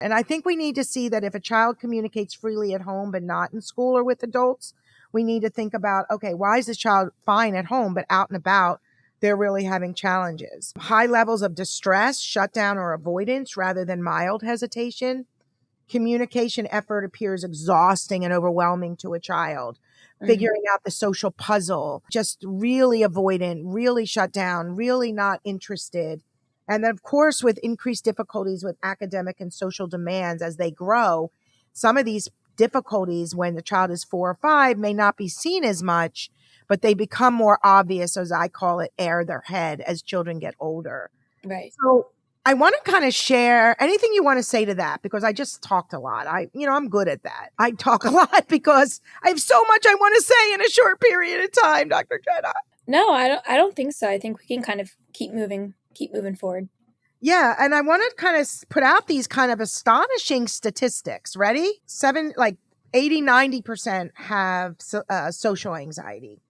And I think we need to see that if a child communicates freely at home but not in school or with adults, we need to think about, okay, why is this child fine at home but out and about they're really having challenges? High levels of distress, shutdown, or avoidance rather than mild hesitation. Communication effort appears exhausting and overwhelming to a child. Figuring out the social puzzle, just really avoidant, really shut down, really not interested. And then, of course, with increased difficulties with academic and social demands as they grow, some of these difficulties when the child is 4 or 5 may not be seen as much, but they become more obvious, as I call it, air their head as children get older. Right. So I want to kind of share anything you want to say to that, because I just talked a lot. I'm good at that. I talk a lot because I have so much I want to say in a short period of time, Dr. Jenna. No, I don't think so. I think we can kind of keep moving forward. Yeah, and I want to kind of put out these kind of astonishing statistics. Ready? 80-90% have social anxiety,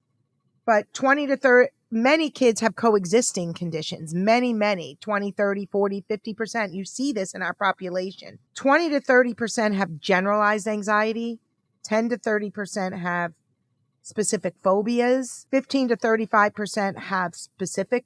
but 20 to 30, many kids have coexisting conditions. Many, 20, 30, 40, 50%. You see this in our population. 20 to 30% have generalized anxiety. 10 to 30% have specific phobias. 15 to 35% have specific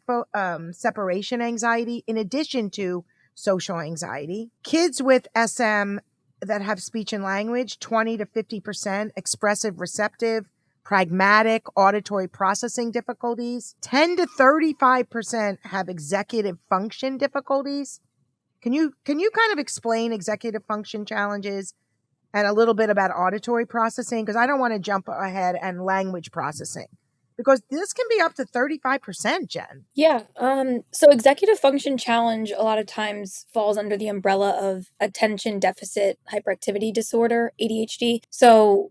separation anxiety, in addition to social anxiety. Kids with SM that have speech and language, 20 to 50% expressive receptive, pragmatic, auditory processing difficulties. 10 to 35% have executive function difficulties. Can you kind of explain executive function challenges and a little bit about auditory processing? Because I don't want to jump ahead, and language processing, because this can be up to 35%, Jen. Yeah. So executive function challenge a lot of times falls under the umbrella of attention deficit hyperactivity disorder, ADHD. So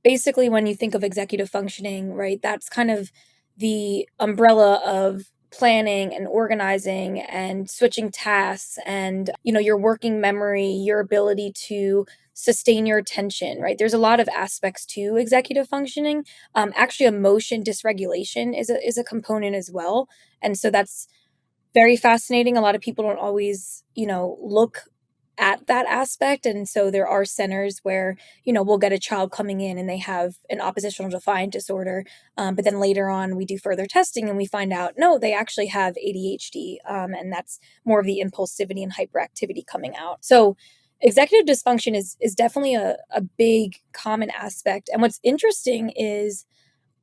basically, when you think of executive functioning, right, that's kind of the umbrella of planning and organizing and switching tasks and, your working memory, your ability to sustain your attention, right? There's a lot of aspects to executive functioning. Actually, emotion dysregulation is a component as well. And so that's very fascinating. A lot of people don't always, look at that aspect. And so there are centers where, we'll get a child coming in and they have an oppositional defiant disorder. But then later on, we do further testing and we find out, no, they actually have ADHD. And that's more of the impulsivity and hyperactivity coming out. So executive dysfunction is definitely a big common aspect. And what's interesting is,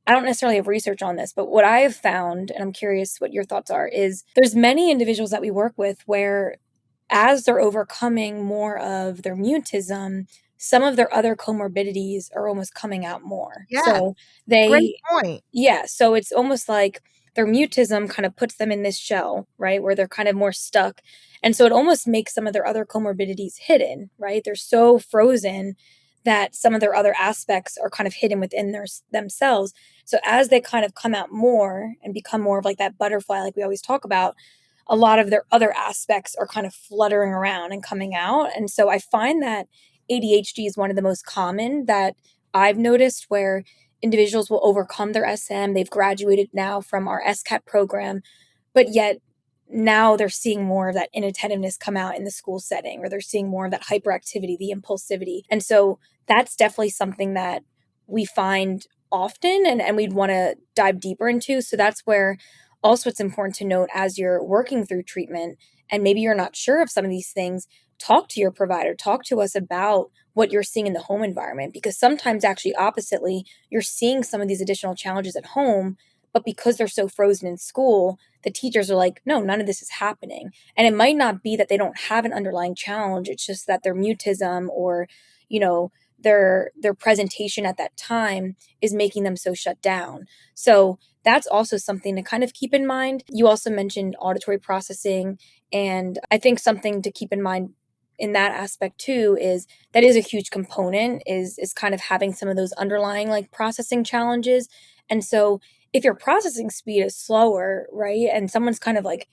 I don't necessarily have research on this, but what I have found, and I'm curious what your thoughts are, is there's many individuals that we work with where as they're overcoming more of their mutism, some of their other comorbidities are almost coming out more. Yeah. So Great point. Yeah. So it's almost like their mutism kind of puts them in this shell, right? Where they're kind of more stuck. And so it almost makes some of their other comorbidities hidden, right? They're so frozen that some of their other aspects are kind of hidden within themselves. So as they kind of come out more and become more of like that butterfly, like we always talk about, a lot of their other aspects are kind of fluttering around and coming out. And so I find that ADHD is one of the most common that I've noticed, where individuals will overcome their SM. They've graduated now from our SCAT program, but yet now they're seeing more of that inattentiveness come out in the school setting, or they're seeing more of that hyperactivity, the impulsivity. And so that's definitely something that we find often and we'd want to dive deeper into. So that's where also it's important to note, as you're working through treatment and maybe you're not sure of some of these things, talk to your provider, talk to us about what you're seeing in the home environment, because sometimes actually oppositely, you're seeing some of these additional challenges at home, but because they're so frozen in school, the teachers are like, no, none of this is happening. And it might not be that they don't have an underlying challenge. It's just that their mutism or, their presentation at that time is making them so shut down. So that's also something to kind of keep in mind. You also mentioned auditory processing. And I think something to keep in mind in that aspect too is that is a huge component is kind of having some of those underlying like processing challenges. And so if your processing speed is slower, right, and someone's kind of like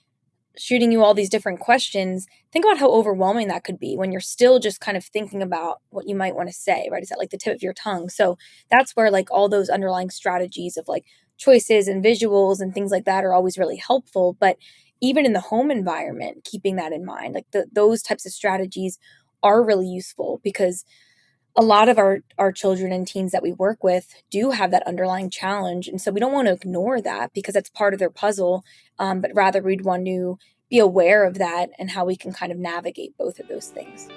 shooting you all these different questions, think about how overwhelming that could be when you're still just kind of thinking about what you might want to say, right? Is that like the tip of your tongue? So that's where like all those underlying strategies of like choices and visuals and things like that are always really helpful. But even in the home environment, keeping that in mind, like those types of strategies are really useful, because a lot of our children and teens that we work with do have that underlying challenge. And so we don't want to ignore that because that's part of their puzzle, but rather we'd want to be aware of that and how we can kind of navigate both of those things.